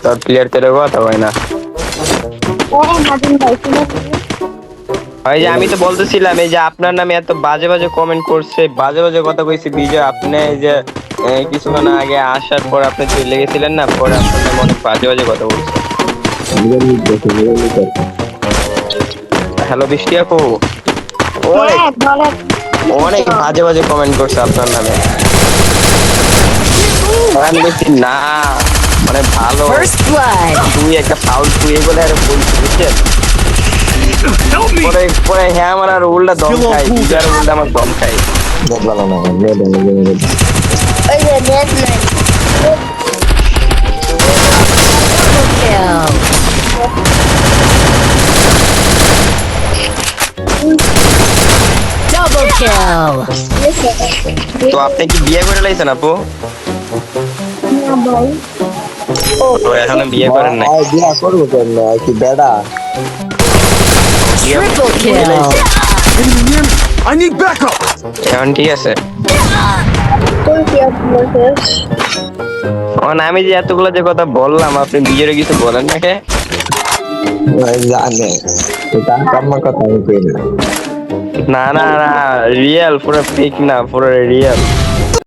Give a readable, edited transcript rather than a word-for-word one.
তোর প্লেয়ার তেরে কথা হয় না। ওই যে আমি তো বলতেছিলাম এই যে আপনার নামে এত বাজে বাজে কমেন্ট করছে, বাজে বাজে কথা কইছে বিজয়। আপনি এই যে কিছুক্ষণ আগে আসার পর আপনি চলে গেছিলেন না, পরে আপনার নামে অনেক বাজে বাজে কথা বলছে। হ্যালো বৃষ্টি আপু, অনেক অনেক বাজে বাজে কমেন্ট করছে আপনার নামে। আমি বলছি না, মানে ভালো তুই একটা ফাউল তুই বলে আর বলছি, বুঝছেন? পরে পরে হ্যাঁ আমার আর উল্টা দম খাই, বিজার উল্টা আমার দম খাই। Double kill. তো আপনি কি বিয়ে করে লাইছেন আপু? তো এখনো বিয়ে করেন নাই? বিয়া করবো কেন, কি বেড়া? Triple kill. I need backup. এখন ঠিক আছে। আমি যে এতগুলো যে কথা বললাম, আপনি বিয়ের কিছু বলেন নাকি? জানে তার কর্ম কথা আমি কই না। না না না, রিয়েল, পুরো ফেক না, পুরো রিয়েল।